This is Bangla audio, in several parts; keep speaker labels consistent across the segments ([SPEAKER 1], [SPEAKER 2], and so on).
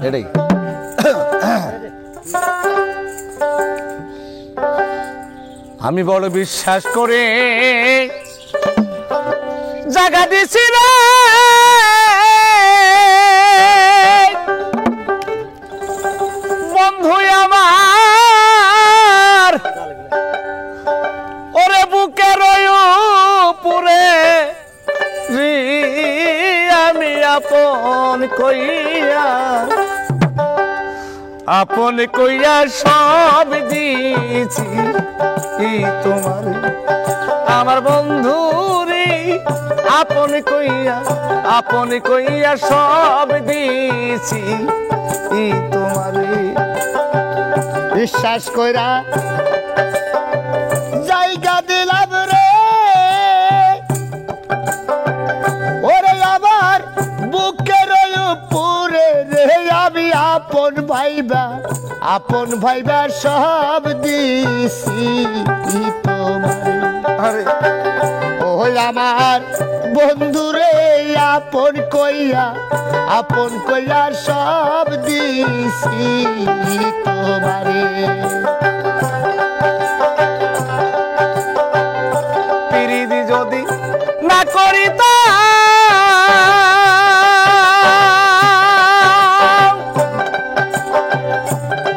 [SPEAKER 1] এটাই আমি বড় বিশ্বাস করে জায়গা দিছি রে বন্ধু আমার ওরে বুকের পুরে আমি আপন কইয়া সব দিয়েছি তোমার আমার বন্ধু রে আপন কইয়া সব দিয়েছি তোমার
[SPEAKER 2] বিশ্বাস কইরা জায়গা দিলাম রে ওরে আমার বুকের উপরে রে আমি আপন ভাইবা সব দিছি তোমার ওই আমার বন্ধু রে আপন কইয়া সব দিছি তোমারে
[SPEAKER 1] পিরিতি যদি না করিত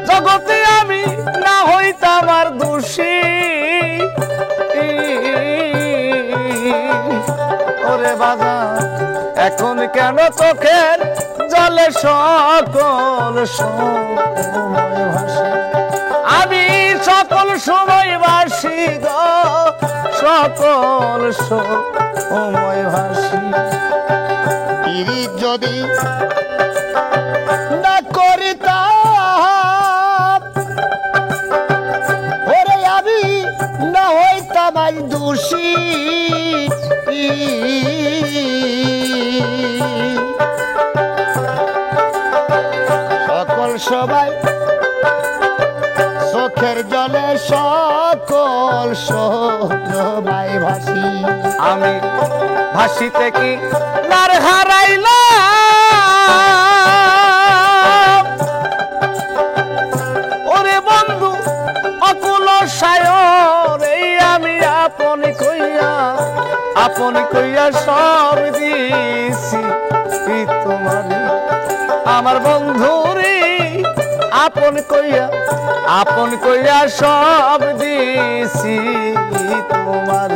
[SPEAKER 1] জগতে আমি না হইতাম আর দোষী ওরে বাজা এখন কেন চোখের জলে সকল সময় ভাসি আমি সকল সময় ভাসি গো সকল সময় ভাসি
[SPEAKER 2] পিরিত যদি না করিতাম ওরে আমি না হইতাম আজ দোষী সকল সবাই চোখের জলে সকল সবাই ভাসি
[SPEAKER 1] আমি ভাসিতে কি নার হারাইলাম ওরে বন্ধু অকুল সায়র এই আমি আপন কইয়া সব দিছি তোমার আমার বন্ধু রে আপন কইয়া সব দিছি তোমার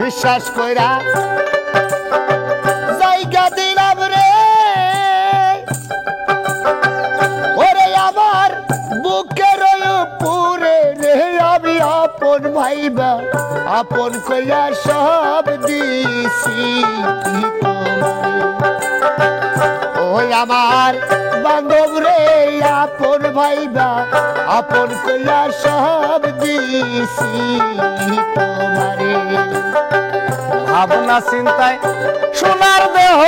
[SPEAKER 2] বিশ্বাস কইরা জায়গা দিলাম রে ওরে আমার বুকের উপরে রে আমি আপন কইয়া সব দিছি তোমারে ওই আমার বান্ধব রে আপন কইয়া সব দিছি তোমারে
[SPEAKER 1] ভাবনা চিন্তায় সোনার দেহ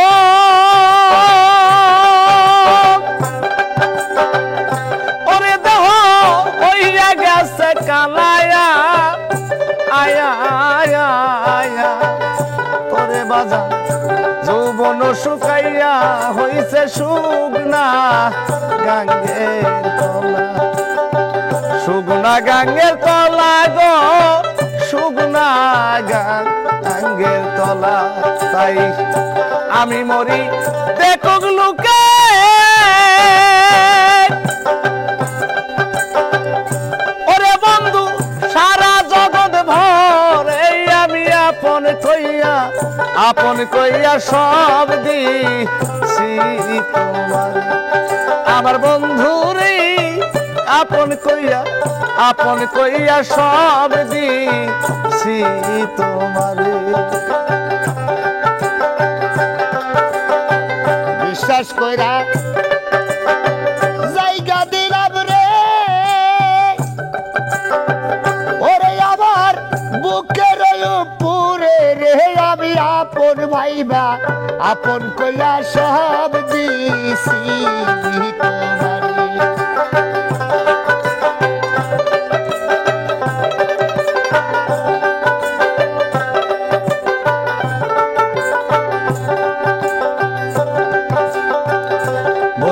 [SPEAKER 1] ওরে দেহ হইয়া গেছে কালায়া আয়া আয়া আয়া ওরে বাজা যৌবন শুকাইয়া হইছে শুকনা গাঙ্গের তলা গো শুকনা গাঙ্গের তলা তাই আমি মরি দেখুক লোকে ওরে বন্ধু সারা জগৎ ভর এই আমি আপন কইয়া সব দিছি তোমার আমার বন্ধু রে আপন কইয়া সব দিছি তোমার
[SPEAKER 2] বিশ্বাস কইরা জায়গা দিলাম রে ওরে আমার বুকের উপরে রে আমি আপন কইয়া সব দিছি তোমারে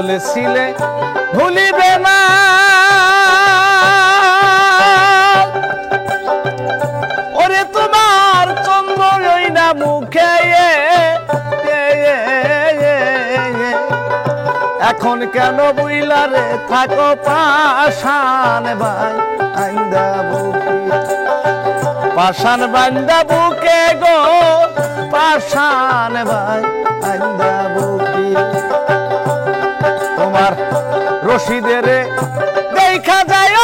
[SPEAKER 1] বলেছিলে ভুলিবে না, ওরে তোমার চন্দ্র ওই না মুখে এখন কেন বুইলারে থাকো পাশান ভাই আইন্দা বুকে, পাশান বান্দা বুকে গো পাশান ভাই আইন্দা বুকে। তোমার রশিদের দেখা যায়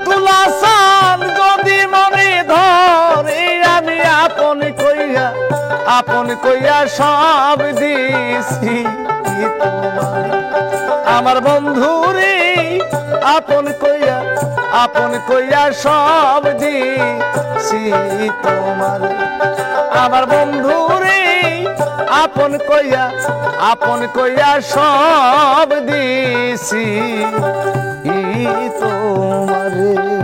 [SPEAKER 1] তুলাসান যদি মনে ধরে আমি আপন কইয়া সব দিছি তোমার, আমার বন্ধুরে আপন কইয়া সব দিছি তোমার, আমার বন্ধুরে আপন কইয়া সব দিছি তোমারে।